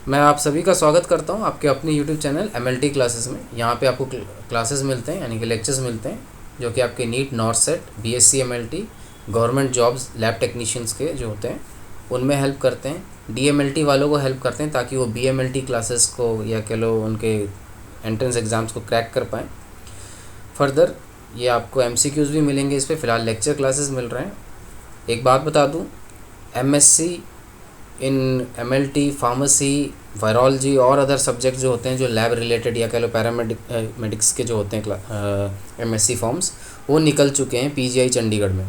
मैं आप सभी का स्वागत करता हूं आपके अपने YouTube चैनल MLT क्लासेस में। यहां पे आपको क्लासेस मिलते हैं यानी कि लेक्चर्स मिलते हैं जो कि आपके NEET north set BSc MLT government jobs lab technicians के जो होते हैं उनमें हेल्प करते हैं। DMLT वालों को हेल्प करते हैं ताकि वो BMLT क्लासेस को या कह लो उनके एंट्रेंस एग्ज़ाम्स को क्रैक कर पाएँ। फर्दर ये आपको MCQs भी मिलेंगे इस पर। फ़िलहाल लेक्चर क्लासेस मिल रहे हैं। एक बात बता दूँ, MSc इन MLT फार्मेसी वायरोलॉजी और अदर सब्जेक्ट जो होते हैं जो लैब रिलेटेड या कह लो पैरामेडिक्स के जो होते हैं MSc फॉर्म्स वो निकल चुके हैं PGI चंडीगढ़ में।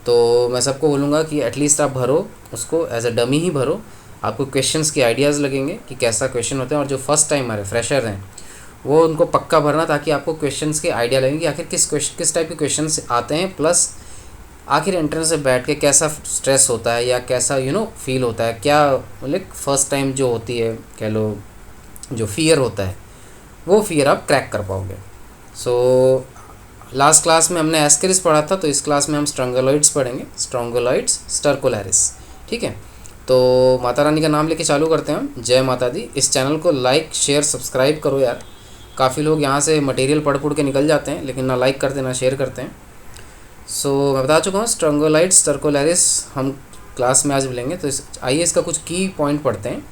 तो मैं सबको बोलूँगा कि एटलीस्ट आप भरो उसको, एज अ डमी ही भरो। आपको क्वेश्चंस के आइडियाज़ लगेंगे कि कैसा क्वेश्चन होते हैं, और जो फर्स्ट टाइम आ रहे फ्रेशर हैं वो उनको पक्का भरना ताकि आपको क्वेश्चंस के आइडिया लगेंगे आखिर किस टाइप के क्वेश्चंस आते हैं, प्लस आखिर एंट्रेंस से बैठ के कैसा स्ट्रेस होता है या कैसा फील होता है, क्या मतलब फर्स्ट टाइम जो होती है कह लो जो फियर होता है वो फियर आप क्रैक कर पाओगे। सो लास्ट क्लास में हमने एस्केरिस पढ़ा था, तो इस क्लास में हम स्ट्रंगोलॉइड्स पढ़ेंगे, स्ट्रंगोलॉइड्स स्टर्कोलैरिस। ठीक है, तो माता रानी का नाम लेके चालू करते हैं हम। जय माता दी। इस चैनल को लाइक शेयर सब्सक्राइब करो यार। काफ़ी लोग यहाँ से मटेरियल पढ़ के निकल जाते हैं लेकिन ना लाइक करते ना शेयर करते हैं। मैं बता चुका हूँ स्ट्रंगोलाइड्स स्टर्कोलैरिस हम क्लास में आज मिलेंगे। तो आइए इसका कुछ की पॉइंट पढ़ते हैं।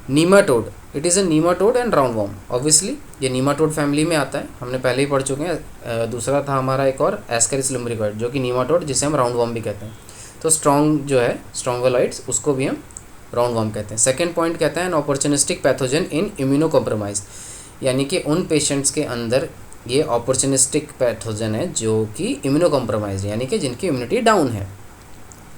Nematode, it is a nematode and round warm. Obviously ये नीमाटोड फैमिली में आता है, हमने पहले ही पढ़ चुके हैं। दूसरा था हमारा एक और एस्केरिस लुम्ब्रिकॉइड जो कि नीमाटोड जिसे हम राउंड वॉर्म भी कहते हैं। तो स्ट्रॉन्ग जो है स्ट्रंगोलाइड्स उसको भी हम राउंड वॉर्म कहते हैं। सेकेंड पॉइंट कहता है an opportunistic pathogen in immunocompromise, यानी कि उन पेशेंट्स के अंदर ये अपॉर्चुनिस्टिक पैथोजन है जो कि इम्यूनो कॉम्प्रोमाइज यानी कि जिनकी इम्यूनिटी डाउन है।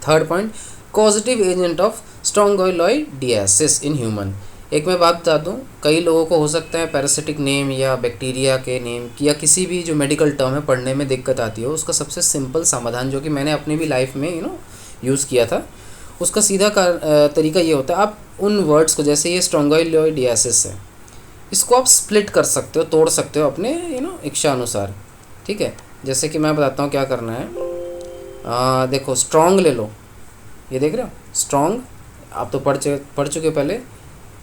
Third point, causative agent of strongyloidiasis in human. एक मैं बात बता दूं, कई लोगों को हो सकता है पैरासिटिक नेम या बैक्टीरिया के नेम या किसी भी जो मेडिकल टर्म है पढ़ने में दिक्कत आती हो। उसका सबसे सिंपल समाधान जो कि मैंने अपनी भी लाइफ में यूज़ किया था, उसका सीधा तरीका ये होता है, आप उन वर्ड्स को, जैसे ये स्ट्रोंगोलॉइडियासिस है, इसको आप स्प्लिट कर सकते हो, तोड़ सकते हो अपने इच्छा अनुसार। ठीक है, जैसे कि मैं बताता हूँ क्या करना है। देखो स्ट्रॉन्ग ले लो, ये देख रहे हो स्ट्रॉन्ग, आप तो पढ़ चुके हो पहले।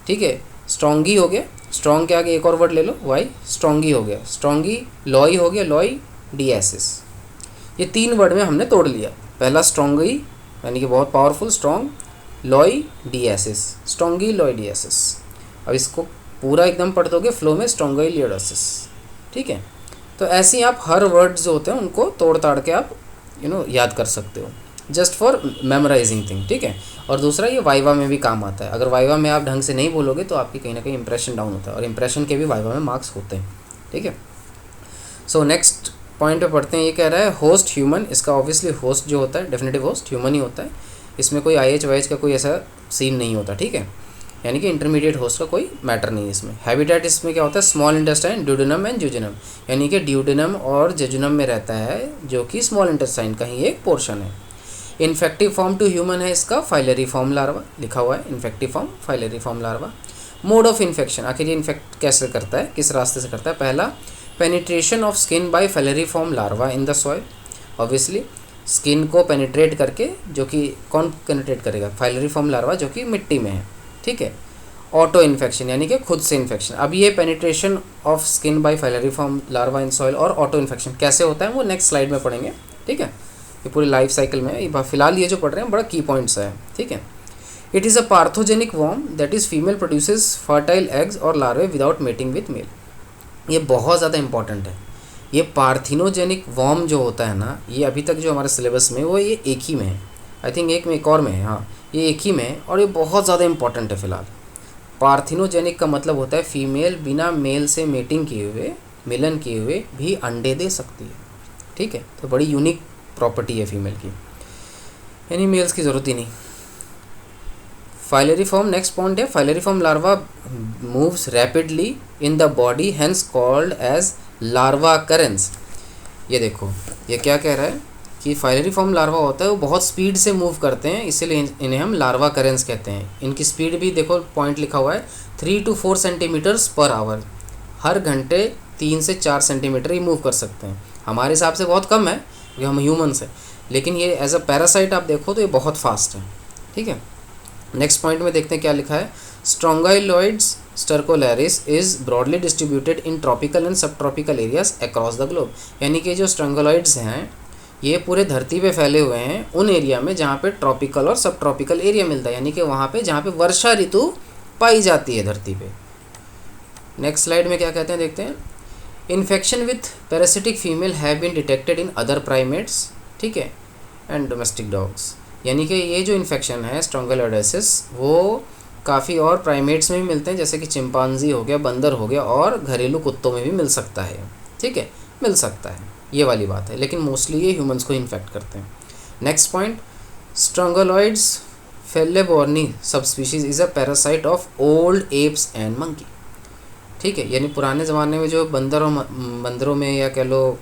ठीक है, स्ट्रॉन्गी हो गया, स्ट्रॉन्ग के आगे एक और वर्ड ले लो वाई, स्ट्रॉन्गी हो गया, स्ट्रॉन्गी लॉई हो गया, लॉई डियासिस। ये तीन वर्ड में हमने तोड़ लिया। पहला स्ट्रॉन्गी यानी कि बहुत पावरफुल, स्ट्रॉन्ग, लॉई डियासिस, स्ट्रॉन्गी लॉई डियासिस। अब इसको पूरा एकदम पढ़ दोगे फ्लो में, स्ट्रोंगोलियोडोसिस। ठीक है, तो ऐसे ही आप हर वर्ड जो होते हैं उनको तोड़ ताड़ के आप याद कर सकते हो, जस्ट फॉर मेमोराइजिंग थिंग। ठीक है, और दूसरा ये वाइवा में भी काम आता है। अगर वाइवा में आप ढंग से नहीं बोलोगे तो आपकी कहीं ना कहीं इंप्रेशन डाउन होता है, और इंप्रेशन के भी वाइवा में मार्क्स होते हैं। ठीक है, सो नेक्स्ट पॉइंट पे पढ़ते हैं। ये कह रहा है होस्ट ह्यूमन। इसका ऑब्वियसली होस्ट जो होता है डेफिनेटिव होस्ट ह्यूमन ही होता है, इसमें कोई IH वाइच का कोई ऐसा सीन नहीं होता। ठीक है, यानी कि इंटरमीडिएट होस्ट का कोई मैटर नहीं है इसमें। हैबिटेट इसमें क्या होता है, स्मॉल इंटेस्टाइन, ड्यूडेनम एंड जुजिनम, यानी कि ड्यूडेनम और जेजुनम में रहता है जो कि स्मॉल इंटेस्टाइन का ही एक पोर्शन है। इन्फेक्टिव फॉर्म टू ह्यूमन है इसका फाइलरी फॉर्म लार्वा, लिखा हुआ है infective form filariform larva. Mode of infection, आखिर ये इन्फेक्ट कैसे करता है, किस रास्ते से करता है। पहला, penetration of skin by filariform larva in the soil. Obviously skin को पेनिट्रेट करके, जो कि कौन पेनिट्रेट करेगा, फाइलरी फॉर्म लार्वा जो कि मिट्टी में है। ठीक है, ऑटो इन्फेक्शन यानी कि खुद से इन्फेक्शन। अब ये penetration of skin by filariform larva in soil और ऑटो इन्फेक्शन कैसे होता है वो नेक्स्ट स्लाइड में पढ़ेंगे। ठीक है, ये पूरी लाइफ साइकिल में, ये फिलहाल ये जो पढ़ रहे हैं बड़ा की पॉइंट्स है। ठीक है, it is a parthenogenic worm that is female produces fertile eggs और larvae without mating with male. ये बहुत ज़्यादा इंपॉर्टेंट है। ये पार्थिनोजेनिक वॉर्म जो होता है ना, ये अभी तक जो हमारे सिलेबस में वो ये एक ही में है, आई थिंक एक में एक और में है, हाँ ये एक ही में है, और ये बहुत ज़्यादा इंपॉर्टेंट है फिलहाल। पार्थिनोजेनिक का मतलब होता है फीमेल बिना मेल से मेटिंग किए हुए, मिलन किए हुए भी अंडे दे सकती है। ठीक है, तो बड़ी यूनिक प्रॉपर्टी है फीमेल की, यानी मेल्स की ज़रूरत ही नहीं। फाइलरी फॉर्म, नेक्स्ट पॉइंट है, filariform larva moves rapidly in the body hence called as larva currens. ये देखो ये क्या कह रहा है कि फाइलरी फॉर्म लार्वा होता है वो बहुत स्पीड से मूव करते हैं, इसीलिए इन्हें हम लार्वा करेंस कहते हैं। इनकी स्पीड भी देखो पॉइंट लिखा हुआ है 3 to 4 सेंटीमीटर्स पर आवर, हर घंटे 3 से 4 सेंटीमीटर ही मूव कर सकते हैं। हमारे हिसाब से बहुत कम है क्योंकि हम ह्यूमन्स हैं, लेकिन ये एज अ पैरासाइट आप देखो तो ये बहुत फास्ट है। ठीक है, नेक्स्ट पॉइंट में देखते हैं क्या लिखा है। Strongyloides stercoralis is broadly distributed in tropical and subtropical areas across the globe. यानी कि जो स्ट्रोंगालॉइड्स हैं ये पूरे धरती पे फैले हुए हैं उन एरिया में जहाँ पे ट्रॉपिकल और सब ट्रॉपिकल एरिया मिलता है, यानी कि वहाँ पे जहाँ पे वर्षा ऋतु पाई जाती है धरती पे। नेक्स्ट स्लाइड में क्या कहते हैं देखते हैं। Infection with parasitic female have been detected in other primates, ठीक है, एंड डोमेस्टिक डॉग्स। यानी कि ये जो इन्फेक्शन है स्ट्रोंगालोइडेसिस वो काफ़ी और प्राइमेट्स में भी मिलते हैं, जैसे कि चिंपांजी हो गया, बंदर हो गया, और घरेलू कुत्तों में भी मिल सकता है, ठीक है, मिल सकता है, ये वाली बात है, लेकिन मोस्टली ये ह्यूमंस को इन्फेक्ट करते हैं। नेक्स्ट पॉइंट, स्ट्रोंगालॉइड्स फेल्लेबोर्नी सब species is a parasite of old apps and monkey, ठीक है, यानी पुराने ज़माने में जो बंदरों में या कह लो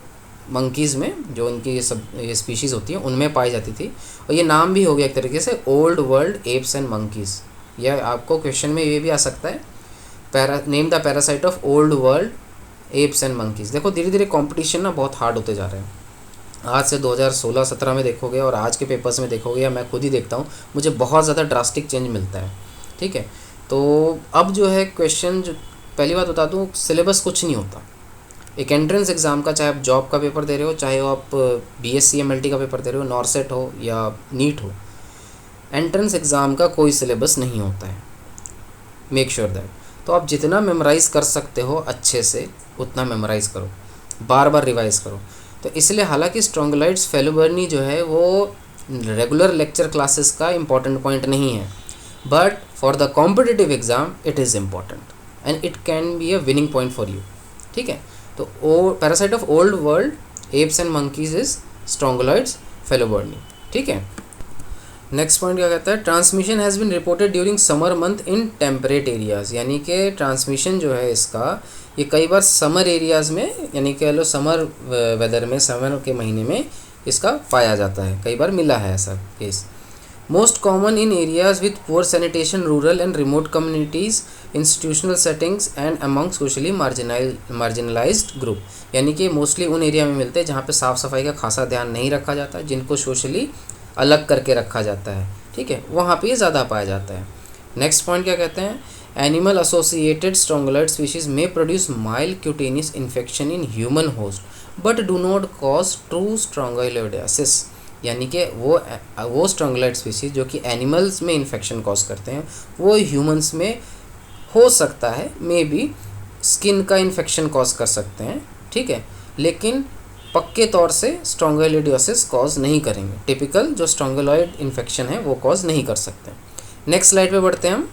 मंकीज़ में जो उनकी ये स्पीशीज़ होती हैं उनमें पाई जाती थी, और ये नाम भी हो गया एक तरीके से old world apes and monkeys. या आपको क्वेश्चन में ये भी आ सकता है name the parasite of old world apes and monkeys. देखो धीरे धीरे कंपटीशन ना बहुत हार्ड होते जा रहे हैं। आज से 2016-17 में देखोगे और आज के पेपर्स में देखोगे, या मैं खुद ही देखता हूँ, मुझे बहुत ज़्यादा ड्रास्टिक चेंज मिलता है, ठीक है। तो अब जो है क्वेश्चन, जो पहली बात बता दूँ, सिलेबस कुछ नहीं होता। एक एंट्रेंस एग्ज़ाम का, चाहे आप जॉब का पेपर दे रहे हो, चाहे आप BSc MLT का पेपर दे रहे हो, नॉरसेट हो या नीट हो, एंट्रेंस एग्ज़ाम का कोई सिलेबस नहीं होता है, मेक श्योर दैट। तो आप जितना मेमोराइज़ कर सकते हो अच्छे से उतना मेमोराइज़ करो, बार बार रिवाइज़ करो। तो इसलिए हालांकि स्ट्रोंगालॉइड्स फेल्लेबोर्नी जो है वो रेगुलर लेक्चर क्लासेस का इम्पॉर्टेंट पॉइंट नहीं है, but for the competitive exam it is important and it can be a winning point for you, ठीक है। तो parasite of old world apes and monkeys is Strongyloides fuelleborni, ठीक है। Next point क्या कहता है, transmission has been reported during summer month in temperate areas. यानी कि ट्रांसमिशन जो है इसका ये कई बार समर एरियाज़ में, यानी कह लो समर वेदर में, समर के महीने में इसका पाया जाता है, कई बार मिला है ऐसा case. Most common in areas with poor sanitation, rural and remote communities, institutional settings and among socially marginalised group. यानी कि मोस्टली उन एरिया में मिलते हैं जहाँ पे साफ़ सफाई का खासा ध्यान नहीं रखा जाता, जिनको सोशली अलग करके रखा जाता है, ठीक है, वहाँ पे ये ज़्यादा पाया जाता है। नेक्स्ट पॉइंट क्या कहते हैं, एनिमल एसोसिएटेड स्ट्रोंगालॉइड स्पीशीज में produce mild cutaneous infection in human host but do not cause true strongyloidiasis. यानी कि वो स्ट्रोंगालॉइड स्पीशीज जो कि एनिमल्स में इन्फेक्शन कॉज करते हैं वो ह्यूमंस में हो सकता है, मे बी स्किन का इन्फेक्शन कॉज कर सकते हैं, ठीक है, लेकिन पक्के तौर से स्ट्रोंगालोइडियोसिस कॉज नहीं करेंगे। टिपिकल जो स्ट्रोंगालॉइड इन्फेक्शन है वो कॉज नहीं कर सकते। नेक्स्ट स्लाइड पे बढ़ते हैं हम।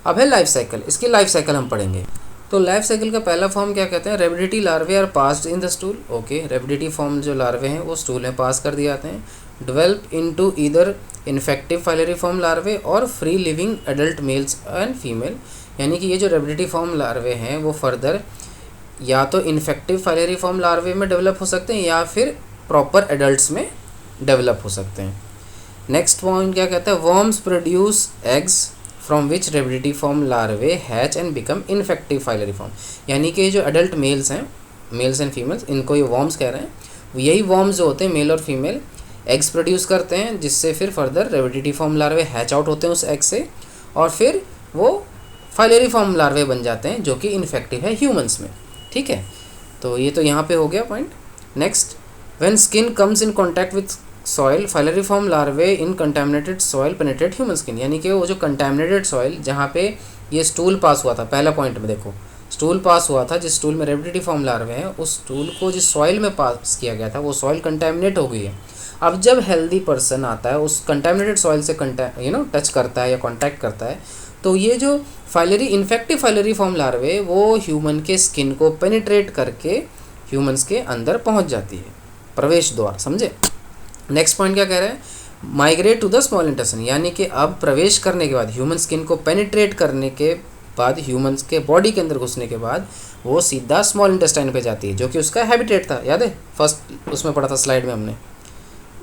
अब है लाइफ साइकिल, इसकी लाइफ साइकिल हम पढ़ेंगे। तो लाइफ साइकिल का पहला फॉर्म क्या कहते हैं, rhabditiform larvae are passed in the stool. Okay, rhabditiform जो लार्वे हैं वो स्टूल में पास कर दिए जाते हैं। Develop into either infective filariform larvae और free living adult males and female. यानी कि ये जो रेबिडिटी फॉर्म लार्वे हैं वो फर्दर या तो इन्फेक्टिव फाइलरी फॉर्म लार्वे में डेवलप हो सकते हैं या फिर प्रॉपर एडल्ट्स में डेवलप हो सकते हैं। नेक्स्ट पॉइंट क्या कहता है, worms produce eggs from which rhabditiform larvae hatch and become infective filariform. यानी कि जो एडल्ट मेल्स हैं, मेल्स एंड फीमेल्स, इनको ये वर्म्स कह रहे हैं, यही वर्म्स जो होते हैं मेल और फीमेल एग्स प्रोड्यूस करते हैं, जिससे फिर further रेबिडिटी form larvae hatch out होते हैं उस एग से, और फिर वो फाइलरी फॉर्म लार्वे बन जाते हैं जो कि इन्फेक्टिव है ह्यूमंस में, ठीक है। तो ये तो यहाँ पे हो गया point. Next, when skin comes in contact with soil filariform larvae in contaminated soil penetrate human skin. यानी कि वो जो कंटामिनेटेड सॉइल जहाँ पे ये स्टूल पास हुआ था, पहला पॉइंट में देखो स्टूल पास हुआ था, जिस स्टूल में रेबिडिटी फॉर्म लार्वे हैं उस स्टूल को जिस सॉइल में पास किया गया था वो सॉइल कंटामिनेट हो गई है। अब जब हेल्दी पर्सन आता है उस कंटामिनेटेड सॉइल से टच करता है या कॉन्टैक्ट करता है, तो ये जो इन्फेक्टिव फाइलरी फॉर्म लार्वे वो ह्यूमन के स्किन को पेनिट्रेट करके ह्यूमंस के अंदर पहुंच जाती है, प्रवेश द्वार, समझे। नेक्स्ट पॉइंट क्या कह रहे हैं, migrate to the small intestine. यानी कि अब प्रवेश करने के बाद ह्यूमन स्किन को पेनिट्रेट करने के बाद, ह्यूमंस के बॉडी के अंदर घुसने के बाद वो सीधा स्मॉल इंटेस्टाइन पे जाती है, जो कि उसका हैबिटेट था, याद है फर्स्ट उसमें पढ़ा था स्लाइड में हमने,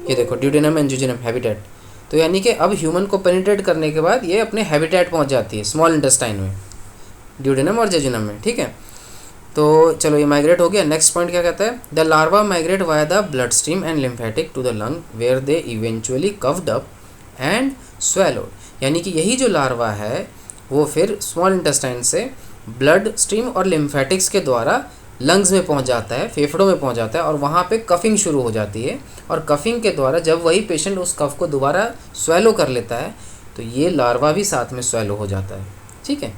ये देखो ड्यूडेनम एंड जूजिनम हैबिटेट। तो यानी कि अब ह्यूमन को पेनिट्रेट करने के बाद ये अपने हैबिटेट पहुंच जाती है स्मॉल इंटेस्टाइन में, ड्यूडेनम और जेजुनम में, ठीक है। तो चलो ये माइग्रेट हो गया। नेक्स्ट पॉइंट क्या कहता है, the larva migrate via the blood stream and lymphatic to the lung where they eventually coughed up and swallowed. यानी कि यही जो लार्वा है वो फिर स्मॉल इंटेस्टाइन से ब्लड स्ट्रीम और लिम्फेटिक्स के द्वारा लंग्स में पहुंच जाता है, फेफड़ों में पहुंच जाता है, और वहाँ पे कफिंग शुरू हो जाती है। और कफिंग के द्वारा जब वही पेशेंट उस कफ को दोबारा स्वेलो कर लेता है तो ये लार्वा भी साथ में स्वेलो हो जाता है। ठीक है,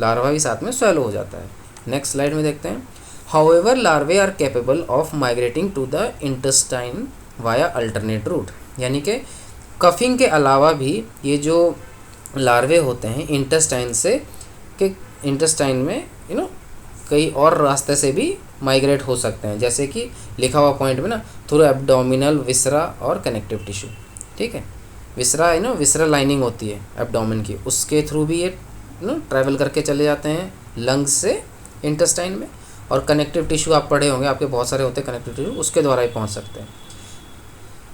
लार्वा भी साथ में स्वेलो हो जाता है। नेक्स्ट स्लाइड में देखते हैं। However larvae are capable of migrating to the intestine via alternate route, यानी कि कफिंग के अलावा भी ये जो लार्वे होते हैं इंटेस्टाइन से के इंटेस्टाइन में कई और रास्ते से भी माइग्रेट हो सकते हैं, जैसे कि लिखा हुआ पॉइंट में ना, थ्रू एब्डोमिनल, विसरा और कनेक्टिव टिश्यू। ठीक है, विसरा विसरा लाइनिंग होती है एब्डोमेन की, उसके थ्रू भी ये ट्रैवल करके चले जाते हैं लंग्स से इंटेस्टाइन में। और कनेक्टिव टिश्यू आप पढ़े होंगे, आपके बहुत सारे होते हैं कनेक्टिव टिश्यू, उसके द्वारा ही पहुंच सकते हैं।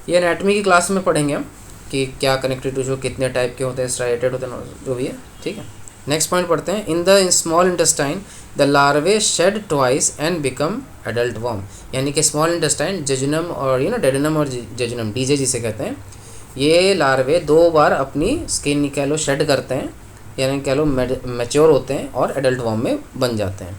ये एनाटॉमी की क्लास में पढ़ेंगे हम कि क्या कनेक्टिव टिश्यू कितने टाइप के होते हैं, स्ट्राइएटेड होते हैं, जो भी है। ठीक है, नेक्स्ट पॉइंट पढ़ते हैं। In the small intestine the larvae shed twice and become adult worm, यानी कि स्मॉल इंटेस्टाइन जेजुनम और डेडुनम और जेजुनम, डीजे जिसे कहते हैं, ये लार्वे 2 बार अपनी स्किन कह लो शेड करते हैं, यानी कह लो मैच्योर होते हैं और एडल्ट वर्म में बन जाते हैं।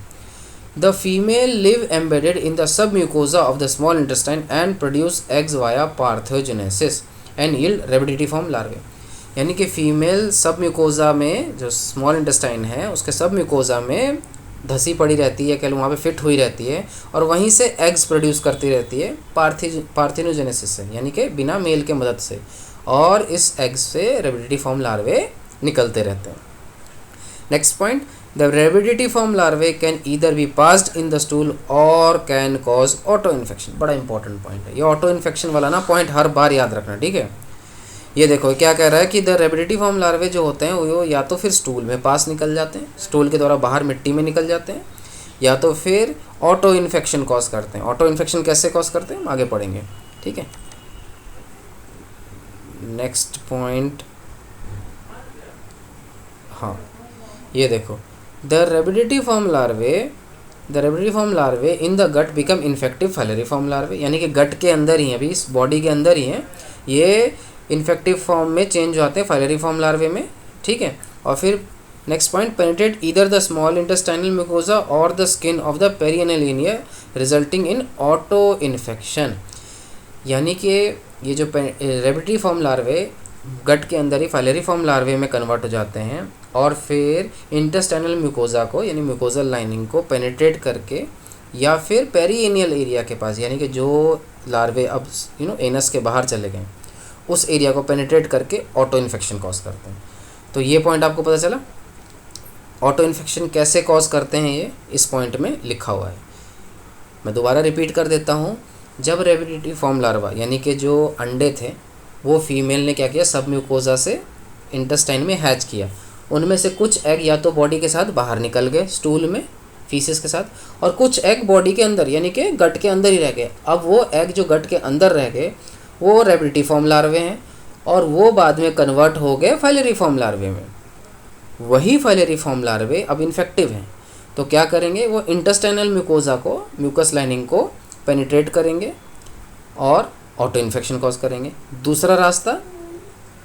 The female live embedded in the submucosa of the small intestine and produce eggs via parthenogenesis and yield rhabditiform larvae, यानी कि फीमेल सब म्यूकोजा में, जो स्मॉल इंटेस्टाइन है उसके सब म्यूकोजा में धसी पड़ी रहती है, कह लो वहाँ पे फिट हुई रहती है, और वहीं से एग्स प्रोड्यूस करती रहती है पार्थिनोजेनेसिस से, यानी कि बिना मेल के मदद से, और इस एग्स से रेबिडिटीफॉर्म लार्वे निकलते रहते हैं। Next point, the rhabditiform larvae can either be passed in the stool और कैन कॉज ऑटो इन्फेक्शन। बड़ा इंपॉर्टेंट पॉइंट है ये ऑटो इन्फेक्शन वाला ना, पॉइंट हर बार याद रखना। ठीक है, ये देखो क्या कह रहा है कि द रेबिडिटीफॉर्म लार्वे जो होते हैं वो या तो फिर स्टूल में पास निकल जाते हैं, स्टूल के द्वारा बाहर मिट्टी में निकल जाते हैं, या तो फिर ऑटो इन्फेक्शन कॉज करते हैं। ऑटो इन्फेक्शन कैसे कॉज करते हैं हम आगे पढ़ेंगे। ठीक है, नेक्स्ट पॉइंट, हाँ ये देखो, the rhabditiform larvae in the gut become infective filariform larvae, यानी कि गट के अंदर ही है, अभी इस बॉडी के अंदर ही है, ये इन्फेक्टिव फॉर्म में चेंज हो जाते हैं फाइलेरिफॉर्म लार्वे में। ठीक है, और फिर next point, penetrate either the small intestinal mucosa और the skin of the perianal area resulting in auto infection, यानी कि ये जो रेबिडिटीफॉर्म लार्वे गट के अंदर ही फाइलेरिफॉर्म लार्वे में कन्वर्ट हो जाते हैं, और फिर इंटेस्टाइनल म्यूकोजा को, यानी म्यूकोजल लाइनिंग को पेनिट्रेट करके, या फिर पेरिएनियल एरिया के पास, यानी कि जो लार्वे अब एनस के बाहर चले गए उस एरिया को पेनिट्रेट करके ऑटो इन्फेक्शन कॉज करते हैं। तो ये पॉइंट आपको पता चला, ऑटो इन्फेक्शन कैसे कॉज करते हैं ये इस पॉइंट में लिखा हुआ है। मैं दोबारा रिपीट कर देता हूँ। जब रेबिडिटीफॉर्म लार्वा यानी कि जो अंडे थे वो फीमेल ने क्या किया, सब म्यूकोजा से इंटेस्टाइन में हैच किया, उनमें से कुछ एग या तो बॉडी के साथ बाहर निकल गए स्टूल में फीसिस के साथ, और कुछ एग बॉडी के अंदर यानी कि गट के अंदर ही रह गए। अब वो एग जो गट के अंदर रह गए वो रेबिडिटीफॉर्म लार्वे हैं, और वो बाद में कन्वर्ट हो गए फाइलेरिफॉर्म लार्वे में। वही फाइलेरिफॉर्म लार्वे अब इन्फेक्टिव हैं, तो क्या करेंगे, वो इंटेस्टाइनल म्यूकोजा को, म्यूकस लाइनिंग को पेनिट्रेट करेंगे और ऑटो इन्फेक्शन कॉज करेंगे। दूसरा रास्ता,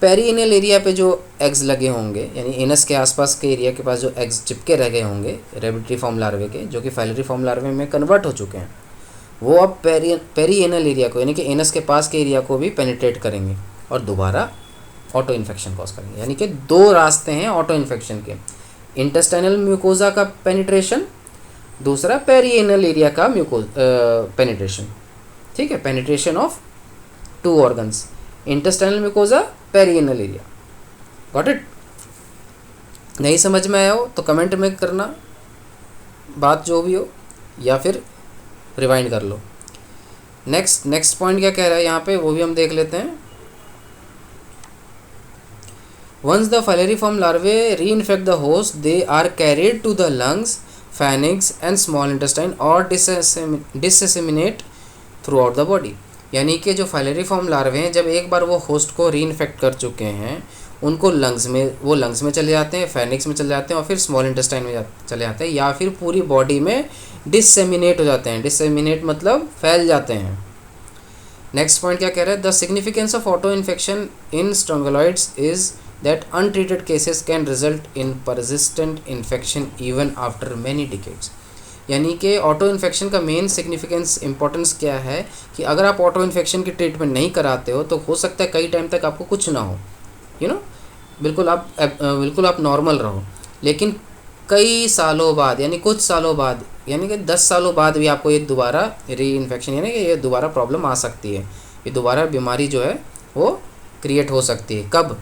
पेरिएनल एरिया पे जो एग्स लगे होंगे, यानी एनस के आसपास के एरिया के पास जो एग्स चिपके रह गए होंगे रेबिडिटीफॉर्म लार्वे के, जो कि फाइलेरिफॉर्म लार्वे में कन्वर्ट हो चुके हैं, वो अब पेरिएनल एरिया को, यानी कि एनस के पास के एरिया को भी पेनिट्रेट करेंगे और दोबारा ऑटो इन्फेक्शन कॉज करेंगे। यानी कि 2 रास्ते हैं ऑटो इन्फेक्शन के, इंटेस्टाइनल म्यूकोजा का पेनिट्रेशन, दूसरा पेरिएनल एरिया का पेनिट्रेशन। ठीक है, penetration of 2 organs, intestinal mucosa, perianal area. Got it? नहीं समझ में आया हो तो कमेंट में करना बात जो भी हो, या फिर रिवाइंड कर लो। नेक्स्ट पॉइंट क्या कह रहा है यहाँ पे वो भी हम देख लेते हैं। Once the falciform larvae reinfect the host, they are carried to the lungs, pharynx and small intestine or disseminate throughout the body। यानी कि जो फाइलेरिफॉर्म लार्वे हैं जब एक बार वो होस्ट को रीइन्फेक्ट कर चुके हैं, उनको लंग्स में चले जाते हैं, फेनिक्स में चले जाते हैं, और फिर स्मॉल इंटेस्टाइन में चले जाते हैं, या फिर पूरी बॉडी में डिसेमिनेट हो जाते हैं। डिसेमिनेट मतलब फैल जाते हैं। नेक्स्ट पॉइंट क्या कह रहा है, the significance of auto infection in Strongyloides is that untreated cases can result in persistent infection even after many decades। यानी कि ऑटो इन्फेक्शन का मेन सिग्निफिकेंस इंपॉर्टेंस क्या है कि अगर आप ऑटो इन्फेक्शन की ट्रीटमेंट नहीं कराते हो तो हो सकता है कई टाइम तक आपको कुछ ना हो, बिल्कुल आप नॉर्मल रहो, लेकिन कई सालों बाद यानी कुछ सालों बाद यानी कि 10 सालों बाद भी आपको ये दोबारा री इन्फेक्शन यानी कि ये दोबारा प्रॉब्लम आ सकती है, ये दोबारा बीमारी जो है वो क्रिएट हो सकती है। कब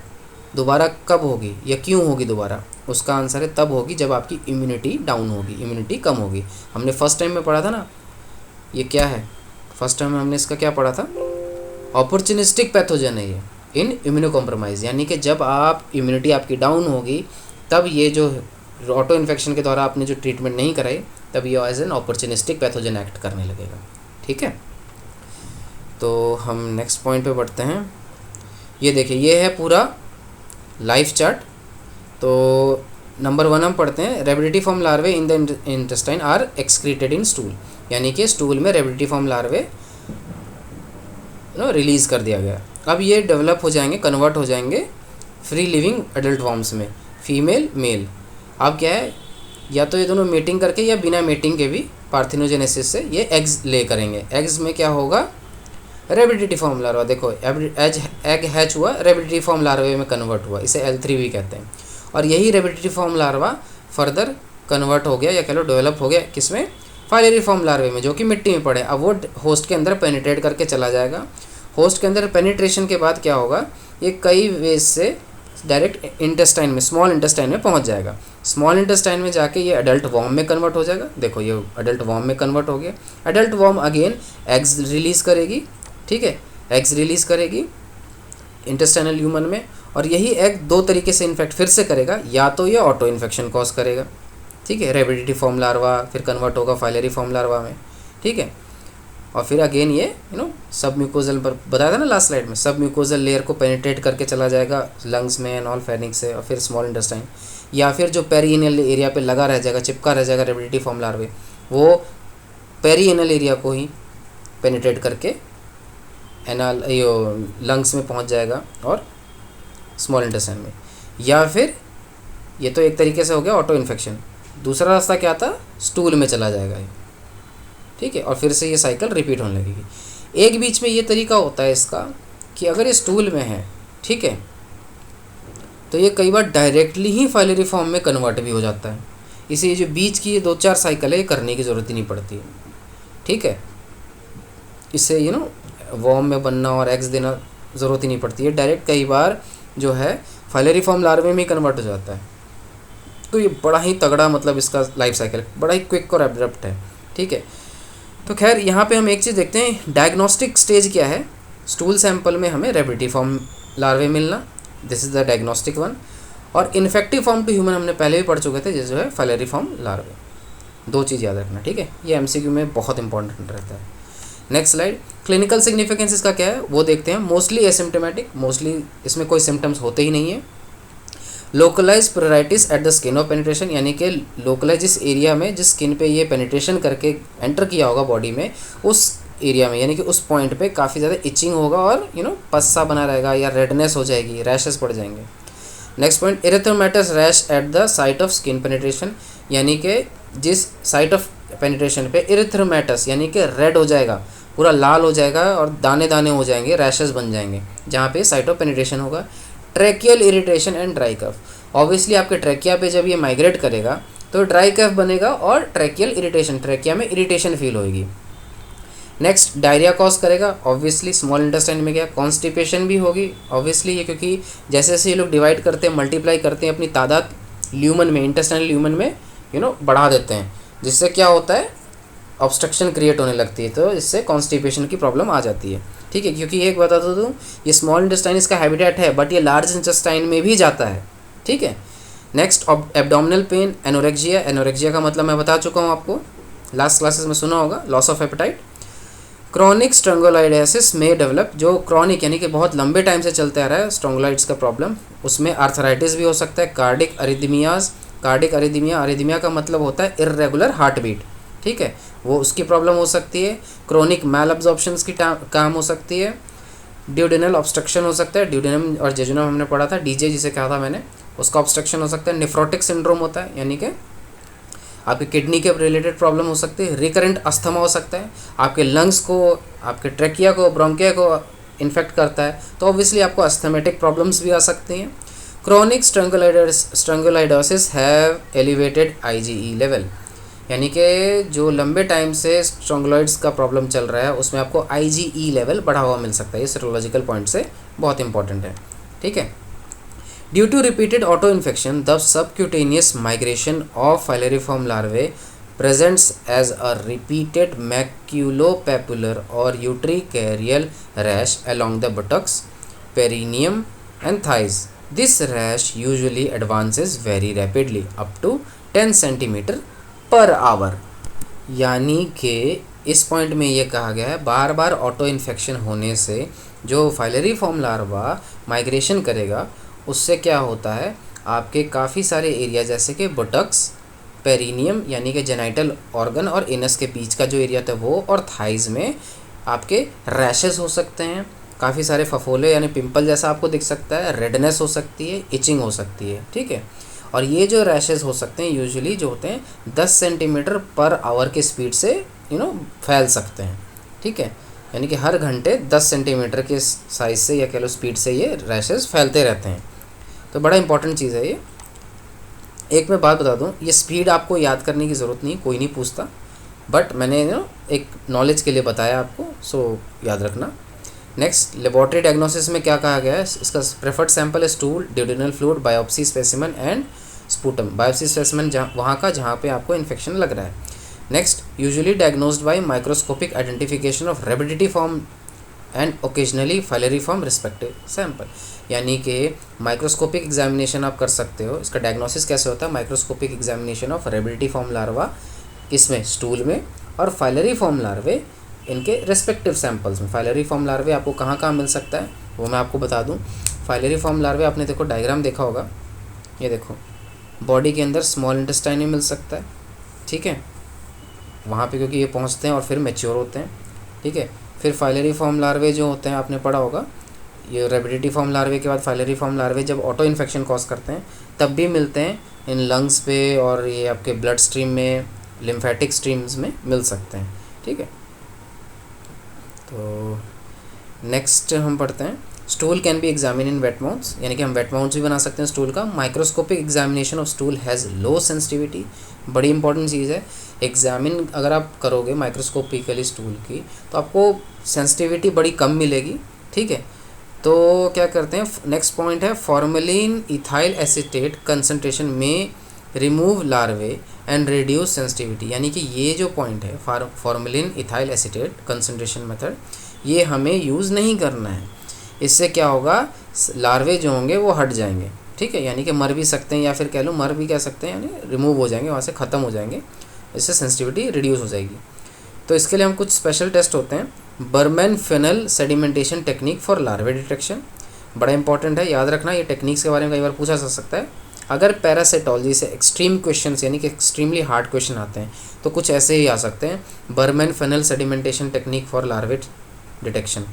दोबारा कब होगी या क्यों होगी दोबारा, उसका आंसर है तब होगी जब आपकी इम्यूनिटी डाउन होगी, इम्यूनिटी कम होगी। हमने फर्स्ट टाइम में पढ़ा था ना, ये क्या है, फर्स्ट टाइम में हमने इसका क्या पढ़ा था, अपॉर्चुनिस्टिक पैथोजन है ये इन इम्यूनो कॉम्प्रोमाइज़, यानी कि जब आप इम्यूनिटी आपकी डाउन होगी तब ये जो ऑटो इन्फेक्शन के द्वारा आपने जो ट्रीटमेंट नहीं कराई तब ये as an opportunistic pathogen act करने लगेगा। ठीक है, तो हम नेक्स्ट पॉइंट पे बढ़ते हैं। ये देखिए, ये है पूरा लाइफ चार्ट। तो नंबर 1 हम पढ़ते हैं, rhabditiform larvae in the intestine are excreted in stool, यानी कि स्टूल में रेबिडिटी फॉर्म लार्वे रिलीज़ कर दिया गया। अब ये डेवलप हो जाएंगे, कन्वर्ट हो जाएंगे फ्री लिविंग एडल्ट फॉर्म्स में, फीमेल मेल। अब क्या है, या तो ये दोनों मेटिंग करके या बिना मेटिंग के भी पार्थिनोजेनेसिस से ये एग्स ले करेंगे। एग्स में क्या होगा, रेबिडिटी फॉर्म लार्वा, देखो एग हैच हुआ, रेबिडिटी फॉर्म लार्वे में कन्वर्ट हुआ, इसे L3 भी कहते हैं। और यही रेबिडिटी फॉर्म लार्वा फर्दर कन्वर्ट हो गया या कह लो डेवलप हो गया किसमें, फाइलरी फॉर्म लार्वे में, जो कि मिट्टी में पड़े। अब वो होस्ट के अंदर पेनिट्रेट करके चला जाएगा। होस्ट के अंदर पेनिट्रेशन के बाद क्या होगा, ये कई वेज से डायरेक्ट इंटेस्टाइन में, स्मॉल इंटेस्टाइन में पहुंच जाएगा। स्मॉल इंटेस्टाइन में जाके ये अडल्ट वॉर्म में कन्वर्ट हो जाएगा। देखो ये अडल्ट वॉर्म में कन्वर्ट हो गया। Adult worm again eggs release करेगी, ठीक है, एग्स रिलीज़ करेगी इंटेस्टाइनल ह्यूमन में। और यही एग 2 तरीके से इन्फेक्ट फिर से करेगा, या तो ये ऑटो इन्फेक्शन कॉज करेगा, ठीक है, रेबिडिटी फॉर्म लार्वा, फिर कन्वर्ट होगा फाइलरी फॉर्म लार्वा में, ठीक है, और फिर अगेन ये सब म्यूकोजल पर बताया था ना लास्ट स्लाइड में, सब म्यूकोजल लेयर को पेनिट्रेट करके चला जाएगा लंग्स में एंड ऑल फेरिंक्स से, और फिर स्मॉल इंटेस्टाइन, या फिर जो पेरिएनल एरिया पे लगा रह जाएगा, चिपका रह जाएगा रेबिडिटी फॉर्म लार्वे, वो पेरिएनल एरिया को ही पेनिट्रेट करके एनाल लंग्स में पहुंच जाएगा और स्मॉल इंटेस्टाइन में। या फिर ये तो एक तरीके से हो गया ऑटो इन्फेक्शन। दूसरा रास्ता क्या था, स्टूल में चला जाएगा ये, ठीक है, और फिर से ये साइकिल रिपीट होने लगेगी। एक बीच में ये तरीका होता है इसका कि अगर ये स्टूल में है, ठीक है, तो ये कई बार डायरेक्टली ही फाइलरी फॉर्म में कन्वर्ट भी हो जाता है। इसे ये जो बीच की ये 2-4 साइकिल है ये करने की ज़रूरत ही नहीं पड़ती है, ठीक है, इससे वॉर्म में बनना और एग्स देना ज़रूरत ही नहीं पड़ती है, डायरेक्ट कई बार जो है फाइलरी फॉर्म लार्वे में ही कन्वर्ट हो जाता है। तो ये बड़ा ही तगड़ा मतलब इसका लाइफ साइकिल बड़ा ही क्विक और एब्रप्ट है, ठीक है। तो खैर यहाँ पे हम एक चीज़ देखते हैं, डायग्नोस्टिक स्टेज क्या है, स्टूल सैंपल में हमें रेबिडिटी फॉर्म लार्वे मिलना, this is the diagnostic one. और इन्फेक्टिव फॉर्म टू ह्यूमन हमने पहले भी पढ़ चुके थे, जैसे है फाइलरी फॉर्म लार्वे। 2 चीज़ याद रखना, ठीक है, ये MCQ में बहुत इंपॉर्टेंट रहता है। नेक्स्ट स्लाइड, क्लिनिकल सिग्निफिकेंस इसका क्या है वो देखते हैं। मोस्टली एसिम्टोमेटिक, मोस्टली इसमें कोई सिम्टम्स होते ही नहीं है। Localise प्रोराइटिस at the skin of penetration, यानी कि लोकलाइज जिस एरिया में, जिस स्किन पे ये पेनिट्रेशन करके एंटर किया होगा बॉडी में, उस एरिया में यानी कि उस पॉइंट पे काफ़ी ज़्यादा इचिंग होगा और पस्सा बना रहेगा या रेडनेस हो जाएगी, रैशेस पड़ जाएंगे। Next point, erythematous rash at the site of skin penetration, यानी कि जिस साइट ऑफ पेनिट्रेशन पे इरेथ्रोमेटस यानी कि रेड हो जाएगा, पूरा लाल हो जाएगा और दाने दाने हो जाएंगे, रैशेस बन जाएंगे जहाँ पे साइट ऑफ पेनिट्रेशन होगा। Tracheal irritation and dry cough, obviously आपके ट्रैकिया पे जब ये माइग्रेट करेगा तो ड्राई कफ बनेगा और ट्रैकियल इरिटेशन, ट्रैकिया में इरिटेशन फील होगी। नेक्स्ट, डायरिया कॉज करेगा, ऑब्वियसली स्मॉल इंटेस्टाइन में क्या, कॉन्स्टिपेशन भी होगी ऑब्वियसली ये, क्योंकि जैसे जैसे ये लोग डिवाइड करते हैं, मल्टीप्लाई करते हैं, अपनी तादाद ल्यूमन में, इंटेस्टाइनल ल्यूमन में बढ़ा देते हैं, जिससे क्या होता है, ऑब्स्ट्रक्शन क्रिएट होने लगती है, तो इससे कॉन्स्टिपेशन की प्रॉब्लम आ जाती है, ठीक है। क्योंकि एक बता दूँ, ये स्मॉल इंटेस्टाइन इसका हैबिटेट है, बट ये लार्ज इंटेस्टाइन में भी जाता है, ठीक है। नेक्स्ट, एब्डोमिनल पेन, एनोरेक्जिया, एनोरेक्जिया का मतलब मैं बता चुका हूँ आपको, लास्ट क्लासेस में सुना होगा, लॉस ऑफ एपेटाइट। क्रॉनिक स्ट्रंगोलाइडेसिस में डेवलप, जो क्रॉनिक यानी कि बहुत लंबे टाइम से चलते आ रहा है स्ट्रंगोलाइड्स का प्रॉब्लम, उसमें आर्थराइटिस भी हो सकता है। कार्डिक अरिदमियाज, कार्डिक अरिदमिया का मतलब होता है इर्रेगुलर हार्ट बीट, ठीक है, वो उसकी प्रॉब्लम हो सकती है। क्रोनिक मैल अब्जॉर्प्शन की काम हो सकती है। ड्यूडेनल ऑब्स्ट्रक्शन हो सकता है, ड्यूडेनम और जेजुनम हमने पढ़ा था, डीजे जिसे कहा था मैंने, उसका ऑब्स्ट्रक्शन हो सकता है। नेफ्रोटिक सिंड्रोम होता है, यानी कि आपके किडनी के रिलेटेड प्रॉब्लम हो सकती है। रिकरेंट अस्थमा हो सकता है, आपके लंग्स को, आपके ट्रेकिया को, ब्रोंकिया को इन्फेक्ट करता है, तो ऑब्वियसली आपको अस्थमेटिक प्रॉब्लम्स भी आ सकती हैं। Chronic strongyloidosis have elevated IgE level, यानी कि जो लंबे टाइम से स्ट्रंगुलॉइड्स का प्रॉब्लम चल रहा है उसमें आपको आईजीई लेवल बढ़ा हुआ मिल सकता है। ये सीरोलॉजिकल पॉइंट से बहुत इंपॉर्टेंट है, ठीक है। Due to repeated auto infection the subcutaneous migration of filariform larvae presents as a repeated maculopapular or urticarial rash along the buttocks, perineum and thighs. This rash usually advances very rapidly up to 10 centimeter per hour. यानी कि इस point में ये कहा गया है बार बार auto infection होने से जो फाइलेरिफॉर्म लार्वा माइग्रेशन करेगा उससे क्या होता है, आपके काफ़ी सारे एरिया जैसे कि बुटक्स, पेरिनियम यानी कि जेनाइटल ऑर्गन और इनस के बीच का जो एरिया था वो, और थाइज़ में आपके रैशेस हो सकते हैं, काफ़ी सारे फफोले यानी पिंपल जैसा आपको दिख सकता है, रेडनेस हो सकती है, इचिंग हो सकती है, ठीक है। और ये जो रैशेस हो सकते हैं यूजुअली जो होते हैं 10 सेंटीमीटर पर आवर की स्पीड से फैल सकते हैं, ठीक है। यानी कि हर घंटे 10 सेंटीमीटर के साइज से या कह लो स्पीड से ये रैशेस फैलते रहते हैं। तो बड़ा इंपॉर्टेंट चीज़ है ये। एक मैं बात बता दूं, ये स्पीड आपको याद करने की ज़रूरत नहीं, कोई नहीं पूछता, बट मैंने एक नॉलेज के लिए बताया आपको, सो याद रखना। नेक्स्ट, लेबोरेटरी डायग्नोसिस में क्या कहा गया है, इसका प्रेफर्ड सैंपल है stool, duodenal fluid, biopsy specimen and sputum. Biopsy specimen वहाँ का जहाँ पे आपको इन्फेक्शन लग रहा है। Next, usually diagnosed by microscopic identification of rhabditiform and occasionally filariform respective sample, यानी कि माइक्रोस्कोपिक एग्जामिनेशन आप कर सकते हो। इसका डायग्नोसिस कैसे होता है, माइक्रोस्कोपिक एग्जामिनेशन ऑफ रेबिडिटीफॉर्म लार्वा, किसमें, स्टूल में, और फाइलेरिफॉर्म लार्वे इनके रेस्पेक्टिव सैंपल्स में। फाइलेरिफॉर्म लार्वे आपको कहाँ कहाँ मिल सकता है वो मैं आपको बता दूँ। फाइलेरिफॉर्म लार्वे आपने देखो डायग्राम देखा होगा, ये देखो बॉडी के अंदर स्मॉल इंटेस्टाइन में मिल सकता है, ठीक है, वहाँ पे क्योंकि ये पहुँचते हैं और फिर मैच्योर होते हैं, ठीक है। फिर फाइलेरिफॉर्म लार्वे जो होते हैं आपने पढ़ा होगा, ये रेबिडिटीफॉर्म लार्वे के बाद फाइलेरिफॉर्म लार्वे जब ऑटो इन्फेक्शन कॉज करते हैं तब भी मिलते हैं इन लंग्स पे, और ये आपके ब्लड स्ट्रीम में, लिम्फेटिक स्ट्रीम्स में मिल सकते हैं, ठीक है। तो नेक्स्ट हम पढ़ते हैं, stool can be examine in wet mounts, यानी कि हम वेट माउथ्स भी बना सकते हैं स्टूल का। Microscopic examination of stool has low sensitivity, बड़ी इंपॉर्टेंट चीज़ है। एग्जामिन अगर आप करोगे माइक्रोस्कोपिकली स्टूल की तो आपको सेंसिटिविटी बड़ी कम मिलेगी, ठीक है। तो क्या करते हैं, नेक्स्ट पॉइंट है, फॉर्मेलिन इथाइल एसीटेट कंसनट्रेशन में remove larvae and reduce sensitivity, यानी कि ये जो पॉइंट है formalin ethyl acetate concentration method, ये हमें यूज़ नहीं करना है। इससे क्या होगा, लार्वे जो होंगे वो हट जाएंगे, ठीक है, यानी कि मर भी सकते हैं, या फिर कह लो मर भी कह सकते हैं, यानी रिमूव हो जाएंगे, वहाँ से ख़त्म हो जाएंगे, इससे सेंसिटिविटी रिड्यूस हो जाएगी। तो इसके लिए हम कुछ स्पेशल टेस्ट होते हैं, Baermann funnel sedimentation technique for larvae detection, बड़ा इंपॉर्टेंट है, याद रखना। ये टेक्निक्स के बारे में कई बार पूछा जा सकता है। अगर पैरासिटोलॉजी से एक्सट्रीम क्वेश्चंस यानी कि एक्सट्रीमली हार्ड क्वेश्चन आते हैं तो कुछ ऐसे ही आ सकते हैं, Baermann funnel sedimentation technique for larvae detection,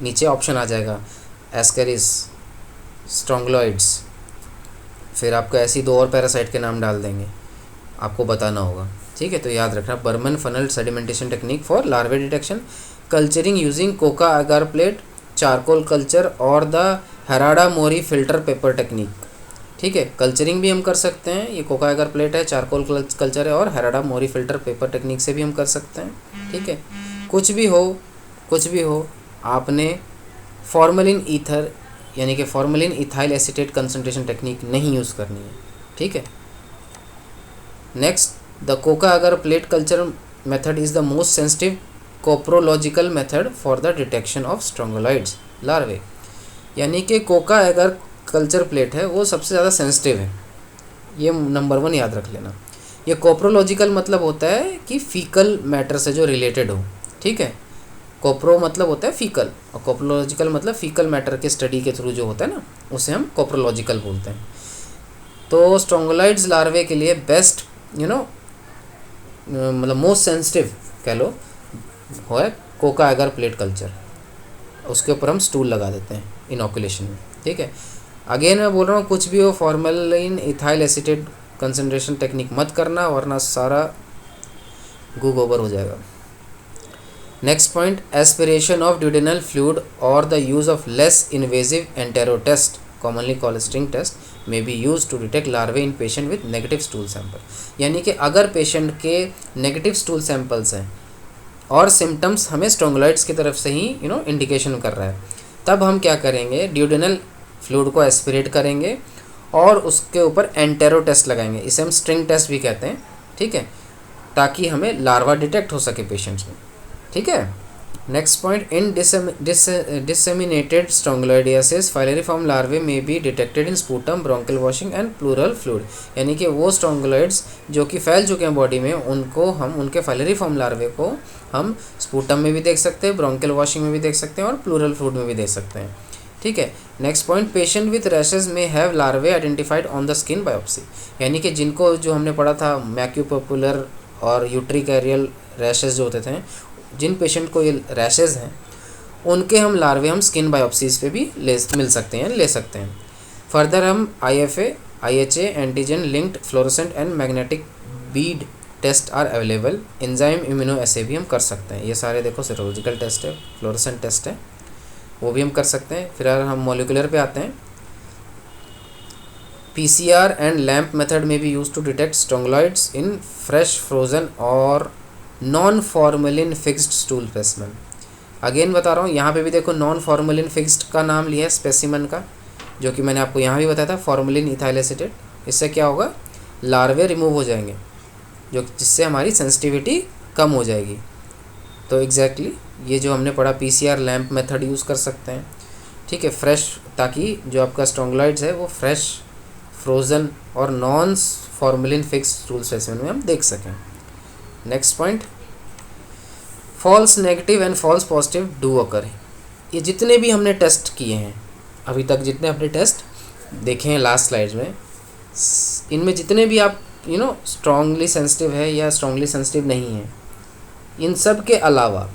नीचे ऑप्शन आ जाएगा, एस्केरिस, स्ट्रोंगलॉइड्स, फिर आपको ऐसी दो और पैरासाइट के नाम डाल देंगे, आपको बताना होगा, ठीक है। तो याद रखना, Baermann funnel sedimentation technique for larvae detection, culturing using Koga agar plate, charcoal culture और the Harada Mori filter paper technique, ठीक है। कल्चरिंग भी हम कर सकते हैं, ये कोका अगार प्लेट है, चारकोल कल्चर है, और Harada Mori filter paper technique से भी हम कर सकते हैं, ठीक है। कुछ भी हो आपने फॉर्मेलिन ईथर यानी कि formalin ethyl acetate concentration technique नहीं यूज़ करनी है, ठीक है। Next, the Koga agar plate culture method is the most sensitive coprological method for the detection of Strongyloides larvae, यानी कि कोका अगर कल्चर प्लेट है वो सबसे ज़्यादा सेंसिटिव है, ये नंबर 1 याद रख लेना। ये कोप्रोलॉजिकल मतलब होता है कि फीकल मैटर से जो रिलेटेड हो, ठीक है। कोप्रो मतलब होता है फीकल, और कोप्रोलॉजिकल मतलब फीकल मैटर के स्टडी के थ्रू जो होता है ना, उसे हम कोप्रोलॉजिकल बोलते हैं। तो स्ट्रोंगोलॉइड्स लार्वे के लिए बेस्ट मतलब मोस्ट सेंसिटिव कह लो है कोका अगर प्लेट कल्चर, उसके ऊपर हम स्टूल लगा देते हैं इनोकुलेशन में, ठीक है। अगेन मैं बोल रहा हूँ कुछ भी हो formalin ethyl acetate concentration technique मत करना, वरना सारा गू गोबर हो जाएगा। Next point, aspiration of duodenal fluid और the use of less invasive entero test commonly called string test may be use to detect larvae in patient with negative stool sample. यानी कि अगर पेशेंट के नेगेटिव स्टूल सैंपल्स हैं और symptoms हमें स्ट्रोंगलाइट्स की तरफ से ही इंडिकेशन कर रहा है, तब हम क्या करेंगे, ड्यूडेनल फ्लूइड को एस्पिरेट करेंगे और उसके ऊपर एंटेरो टेस्ट लगाएंगे, इसे हम स्ट्रिंग टेस्ट भी कहते हैं, ठीक है, ताकि हमें लार्वा डिटेक्ट हो सके पेशेंट्स में, ठीक है। नेक्स्ट पॉइंट, इन डिसेमिनेटेड स्ट्रोंगलाइडियासिस फाइलेरिफॉर्म लार्वे में be detected in sputum, bronchial washing and pleural fluid. यानी कि वो स्ट्रोंगलाइड्स जो कि फैल चुके हैं बॉडी में, उनको हम उनके फाइलेरिफॉर्म लार्वे को हम स्पूटम में भी देख सकते हैं, ब्रोंकल वॉशिंग में भी देख सकते हैं और प्लूरल फ्लूइड में भी देख सकते हैं, ठीक है। Next point, patient with rashes may have larvae identified on the skin biopsy. यानी कि जिनको जो हमने पढ़ा था मैक्यूपपुलर और यूट्रिकैरियल रैशेज जो होते थे, जिन पेशेंट को ये रैशेज हैं उनके हम लार्वे हम स्किन बायोप्सीज पे भी मिल सकते हैं, ले सकते हैं। फर्दर हम IFA, IHA, antigen linked fluorescent and magnetic bead test are available. Enzyme immuno assay भी हम कर सकते हैं। ये सारे देखो सीरोलॉजिकल टेस्ट है, फ्लोरोसेंट टेस्ट है, वो भी हम कर सकते हैं। फिर अगर हम मॉलिक्यूलर पे आते हैं, PCR and lamp method may भी use to detect Strongyloides in fresh, frozen और non formalin fixed stool specimen. Again बता रहा हूँ, यहाँ पे भी देखो नॉन फॉर्मेलिन फिक्स्ड का नाम लिया है स्पेसिमेन का, जो कि मैंने आपको यहाँ भी बताया था फॉर्मेलिन इथाइल एसीटेट। इससे क्या होगा, लार्वे रिमूव हो जाएंगे, जिससे हमारी सेंसिटिविटी कम हो जाएगी। तो एग्जैक्टली ये जो हमने पढ़ा PCR लैम्प मेथड यूज़ कर सकते हैं, ठीक है, फ्रेश, ताकि जो आपका स्ट्रोंगलॉइड्स है वो फ्रेश, फ्रोज़न और non formalin fixed stool specimen में हम देख सकें। Next point, false negative and false positive do occur. ये जितने भी हमने टेस्ट किए हैं अभी तक, जितने अपने टेस्ट देखे हैं लास्ट स्लाइड्स में, इनमें जितने भी आप स्ट्रांगली सेंसिटिव है या स्ट्रांगली सेंसिटिव नहीं है, इन सब के अलावा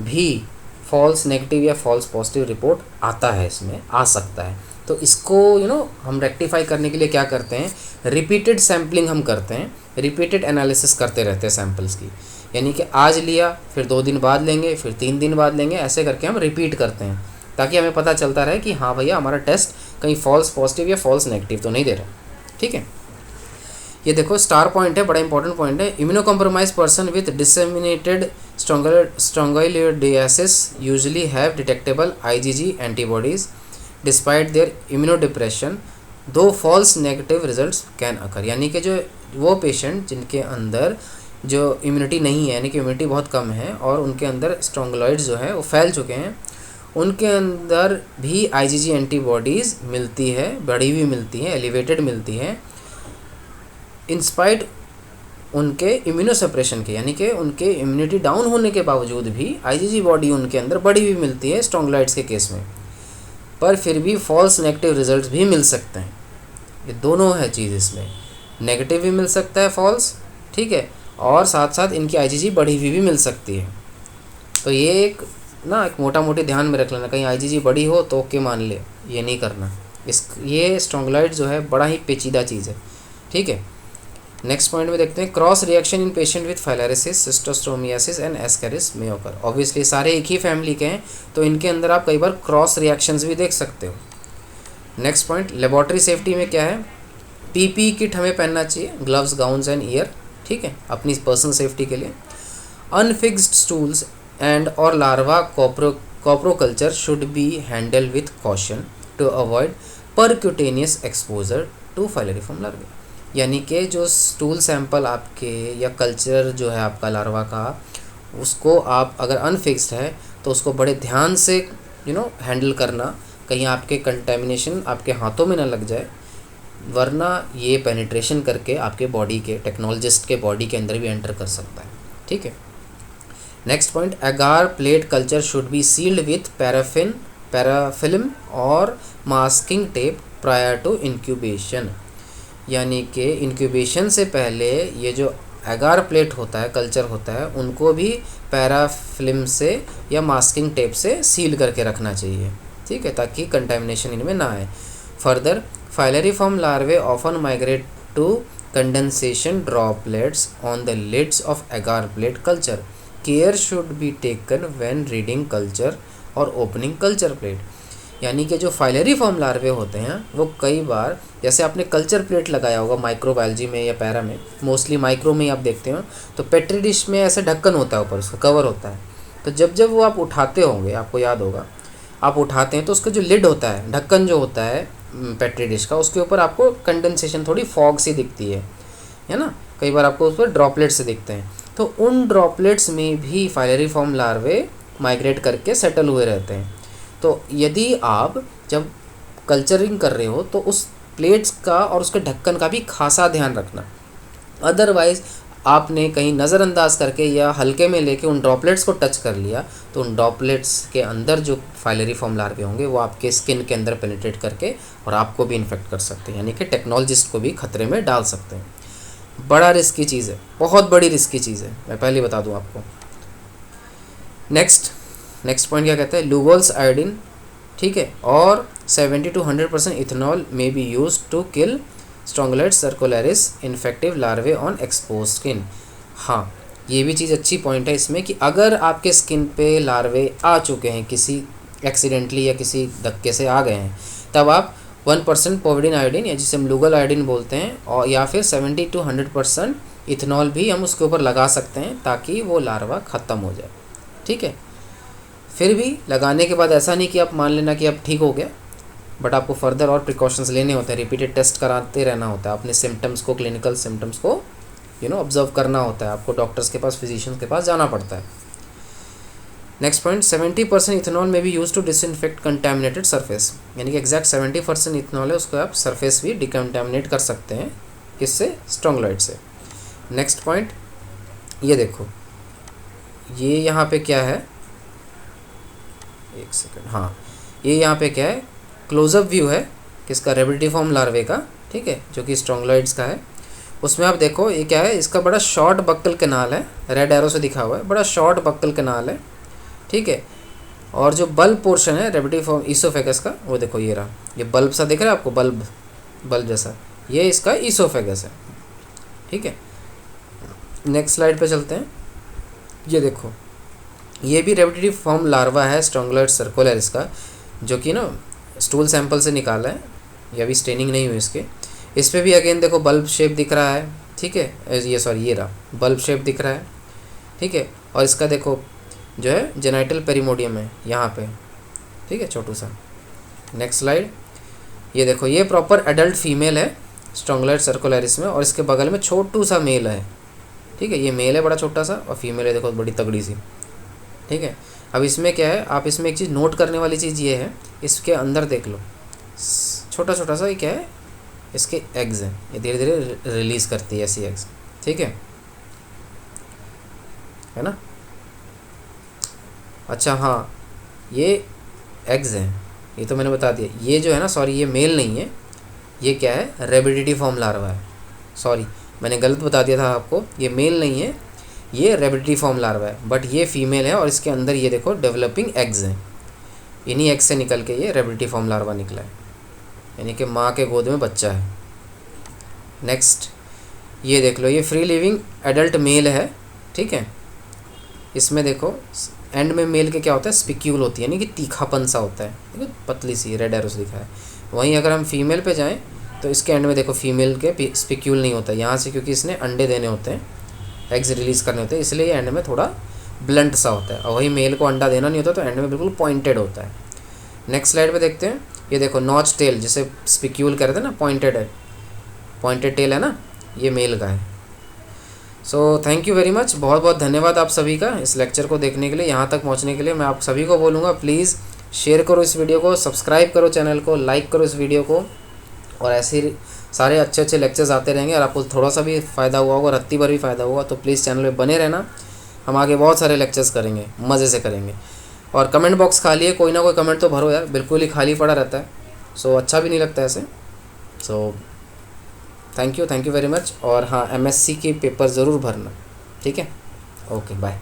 भी फॉल्स नेगेटिव या फॉल्स पॉजिटिव रिपोर्ट आता है, इसमें आ सकता है। तो इसको हम रेक्टिफाई करने के लिए क्या करते हैं, रिपीटेड सैम्पलिंग हम करते हैं, रिपीटेड एनालिसिस करते रहते हैं सैम्पल्स की। यानी कि आज लिया, फिर 2 दिन बाद लेंगे, फिर 3 दिन बाद लेंगे, ऐसे करके हम रिपीट करते हैं, ताकि हमें पता चलता रहे कि हाँ भैया हमारा टेस्ट कहीं फॉल्स पॉजिटिव या फॉल्स नेगेटिव तो नहीं दे रहा, ठीक है। ये देखो स्टार पॉइंट है, बड़ा इंपॉर्टेंट पॉइंट है। Immuno compromise person with disseminated strongyloidiasis usually have detectable IgG antibodies despite their immunodepression, though false negative results can occur. यानी कि जो वो पेशेंट जिनके अंदर जो इम्यूनिटी नहीं है, यानी कि इम्यूनिटी बहुत कम है और उनके अंदर स्ट्रोंगलॉइड्स जो है वो फैल चुके हैं, उनके अंदर भी IgG एंटीबॉडीज़ मिलती है, बढ़ी हुई मिलती है, एलिवेटेड मिलती है, इंस्पाइट उनके इम्यूनोसप्रेशन के, यानी कि उनके इम्यूनिटी डाउन होने के बावजूद भी IgG बॉडी उनके अंदर बढ़ी हुई मिलती है स्ट्रोंगलॉइड्स के केस में, पर फिर भी फॉल्स नेगेटिव रिजल्ट्स भी मिल सकते हैं। ये दोनों है चीज़, इसमें नेगेटिव भी मिल सकता है फॉल्स, ठीक है, और साथ साथ इनकी IgG बढ़ी हुई भी मिल सकती है। तो ये एक मोटा मोटी ध्यान में रख लेना, कहीं IgG बढ़ी हो तो ओके मान ले, ये नहीं करना। ये स्ट्रोंगलॉइड जो है बड़ा ही पेचीदा चीज़ है, ठीक है। नेक्स्ट पॉइंट में देखते हैं, cross reaction in patient with filariasis, schistosomiasis and ascaris may occur. Obviously सारे एक ही फैमिली के हैं, तो इनके अंदर आप कई बार क्रॉस रिएक्शंस भी देख सकते हो। नेक्स्ट पॉइंट, लेबॉर्ट्री सेफ्टी में क्या है, PPE किट हमें पहनना चाहिए, ग्लव्स, गाउन्स एंड ईयर, ठीक है, अपनी पर्सनल सेफ्टी के लिए। अनफिक्स्ड स्टूल्स एंड और larva coproculture should be handle with caution to avoid percutaneous exposure to filariform larva. यानी कि जो स्टूल सैंपल आपके या कल्चर जो है आपका लार्वा का, उसको आप अगर अनफिक्स्ड है तो उसको बड़े ध्यान से हैंडल करना, कहीं आपके कंटेमिनेशन आपके हाथों में ना लग जाए, वरना ये पेनिट्रेशन करके आपके बॉडी के, टेक्नोलॉजिस्ट के बॉडी के अंदर भी एंटर कर सकता है, ठीक है। Next point, agar plate culture should be sealed with parafilm और masking tape prior to incubation. यानी कि इंक्यूबेशन से पहले ये जो एगार प्लेट होता है, कल्चर होता है, उनको भी पैराफिल्म से या मास्किंग टेप से सील करके रखना चाहिए, ठीक है, ताकि कंटेमिनेशन इनमें ना आए। Further filariform larvae often migrate to condensation droplets on the lids of agar plate culture. Care should be taken when reading culture और ओपनिंग कल्चर प्लेट। यानी कि जो फाइलरीफॉर्म लार्वे होते हैं वो कई बार, जैसे आपने कल्चर प्लेट लगाया होगा माइक्रोबायोलॉजी में या पैरा में, मोस्टली माइक्रो में आप देखते हो, तो पेट्री डिश में ऐसे ढक्कन होता है, ऊपर उसका कवर होता है। तो जब जब वो आप उठाते होंगे, आपको याद होगा, आप उठाते हैं तो उसका जो लिड होता है, ढक्कन जो होता है पेट्री डिश का, उसके ऊपर आपको कंडेंसेशन, थोड़ी फॉग सी दिखती है ना, कई बार आपको उस पर ड्रॉपलेट से दिखते हैं। तो उन ड्रॉपलेट्स में भी फाइलरीफॉर्म लार्वे माइग्रेट करके सेटल हुए रहते हैं। तो यदि आप जब कल्चरिंग कर रहे हो तो उस प्लेट्स का और उसके ढक्कन का भी खासा ध्यान रखना। अदरवाइज़ आपने कहीं नज़रअंदाज करके या हल्के में लेके उन ड्रॉपलेट्स को टच कर लिया तो उन ड्रॉपलेट्स के अंदर जो फाइलरीफॉर्म लार्वे होंगे वो आपके स्किन के अंदर पेनिट्रेट करके और आपको भी इन्फेक्ट कर सकते हैं, यानी कि टेक्नोलॉजिस्ट को भी खतरे में डाल सकते हैं। बड़ा रिस्की चीज़ है, बहुत बड़ी रिस्की चीज़ है, मैं पहले बता दूँ आपको। नेक्स्ट पॉइंट क्या कहता है, लुगोल्स आयोडीन, ठीक है, और 70 to 100% ethanol may be use to kill Strongyloides stercoralis infective larvae on expose skin. हाँ, ये भी चीज़ अच्छी पॉइंट है इसमें कि अगर आपके स्किन पे लार्वे आ चुके हैं, किसी एक्सीडेंटली या किसी धक्के से आ गए हैं, तब आप 1% पोविडिन आयोडीन या जिसे हम लुगल आयोडीन बोलते हैं, और या फिर 70 to 100% इथेनॉल भी हम उसके ऊपर लगा सकते हैं ताकि वो लार्वा ख़त्म हो जाए, ठीक है। फिर भी लगाने के बाद ऐसा नहीं कि आप मान लेना कि अब ठीक हो गया, बट आपको फर्दर और प्रिकॉशंस लेने होते हैं, रिपीटेड टेस्ट कराते रहना होता है, अपने सिम्टम्स को, क्लिनिकल सिम्टम्स को ऑब्जर्व करना होता है, आपको डॉक्टर्स के पास, फिजिशियंस के पास जाना पड़ता है। नेक्स्ट पॉइंट, 70% इथेनॉल में भी use to disinfect contaminated surface, यानी कि एग्जैक्ट 70% इथेनॉल है, उसको आप सरफेस भी डिकंटेमिनेट कर सकते हैं, किससे, स्ट्रोंगलाइट से। नेक्स्ट पॉइंट, ये देखो, ये यहाँ पे क्या है, एक सेकंड, हाँ, ये यहाँ पे क्या है, क्लोजअप व्यू है किसका, रेबिडिफॉर्म लार्वे का, ठीक है, जो कि स्ट्रोंगलाइट्स का है। उसमें आप देखो ये क्या है, इसका बड़ा शॉर्ट बक्कल कैनाल है, रेड एरो से दिखा हुआ है, बड़ा शॉर्ट बक्कल कैनाल है, ठीक है। और जो बल्ब पोर्शन है रेबिडिफॉर्म ईसोफेगस का, वो देखो ये रहा, ये बल्ब सा दिख रहा है आपको, बल्ब जैसा, ये इसका ईसोफेगस है, ठीक है। नेक्स्ट स्लाइड पे चलते हैं। ये देखो, ये भी रेबिडिफॉर्म लार्वा है स्ट्रोंगलाइट सर्कुलरिस का, जो कि ना स्टूल सैंपल से निकाला है, या अभी स्टेनिंग नहीं हुई इसके। इस पर भी अगेन देखो बल्ब शेप दिख रहा है, ठीक है, ये सॉरी ये रहा, बल्ब शेप दिख रहा है, ठीक है। और इसका देखो जो है जेनाइटल पेरिमोडियम है यहाँ पे, ठीक है, छोटू सा। नेक्स्ट स्लाइड, ये देखो, ये प्रॉपर एडल्ट फीमेल है स्ट्रोंगलाइट सर्कुलरिस में, और इसके बगल में छोटू सा मेल है, ठीक है, ये मेल है बड़ा छोटा सा, और फीमेल है देखो बड़ी तगड़ी सी, ठीक है। अब इसमें क्या है, आप इसमें एक चीज़ नोट करने वाली चीज़ ये है, इसके अंदर देख लो, छोटा छोटा सा, ये क्या है, इसके एग्स हैं, ये धीरे धीरे रिलीज़ करती है ऐसी एग्स, ठीक है ना। अच्छा हाँ, ये एग्स हैं, ये तो मैंने बता दिया। ये जो है ना, सॉरी, ये मेल नहीं है, ये क्या है, रेबिडिफॉर्म लार्वा है, सॉरी मैंने गलत बता दिया था आपको, ये मेल नहीं है, ये रेबिडिफॉर्म लार्वा है, बट ये फीमेल है, और इसके अंदर ये देखो डेवलपिंग एग्स हैं, इन्हीं एग्स से निकल के ये रेबिडिफॉर्म लार्वा निकला है, यानी कि माँ के गोद में बच्चा है। नेक्स्ट, ये देख लो, ये फ्री लिविंग एडल्ट मेल है, ठीक है। इसमें देखो एंड में मेल के क्या होता है, स्पिक्यूल होती है, यानी कि तीखापन सा होता है, देखो पतली सी, रेड एरो से दिखा है। वहीं अगर हम फीमेल पे जाएं तो इसके एंड में देखो फीमेल के स्पिक्यूल नहीं होता यहाँ से, क्योंकि इसने अंडे देने होते हैं, एग्स रिलीज़ करने होते हैं, इसलिए एंड में थोड़ा ब्लंट सा होता है, और वही मेल को अंडा देना नहीं होता, तो एंड में बिल्कुल पॉइंटेड होता है। नेक्स्ट स्लाइड पे देखते हैं, ये देखो नॉच टेल, जिसे स्पिक्यूल कहते हैं ना, पॉइंटेड है, पॉइंटेड टेल है ना, ये मेल का है। सो थैंक यू वेरी मच, बहुत बहुत धन्यवाद आप सभी का इस लेक्चर को देखने के लिए, यहाँ तक पहुँचने के लिए। मैं आप सभी को बोलूँगा प्लीज़ शेयर करो इस वीडियो को, सब्सक्राइब करो चैनल को, लाइक करो इस वीडियो को, और ऐसे ही सारे अच्छे अच्छे लेक्चर्स आते रहेंगे। और आपको थोड़ा सा भी फ़ायदा हुआ होगा, रत्ती भर भी फ़ायदा हुआ, तो प्लीज़ चैनल में बने रहना, हम आगे बहुत सारे लेक्चर्स करेंगे, मज़े से करेंगे। और कमेंट बॉक्स खाली है, कोई ना कोई कमेंट तो भरो यार, बिल्कुल ही खाली पड़ा रहता है, सो अच्छा भी नहीं लगता ऐसे। So thank you very much. और हाँ, MSc के पेपर ज़रूर भरना, ठीक है। Okay bye.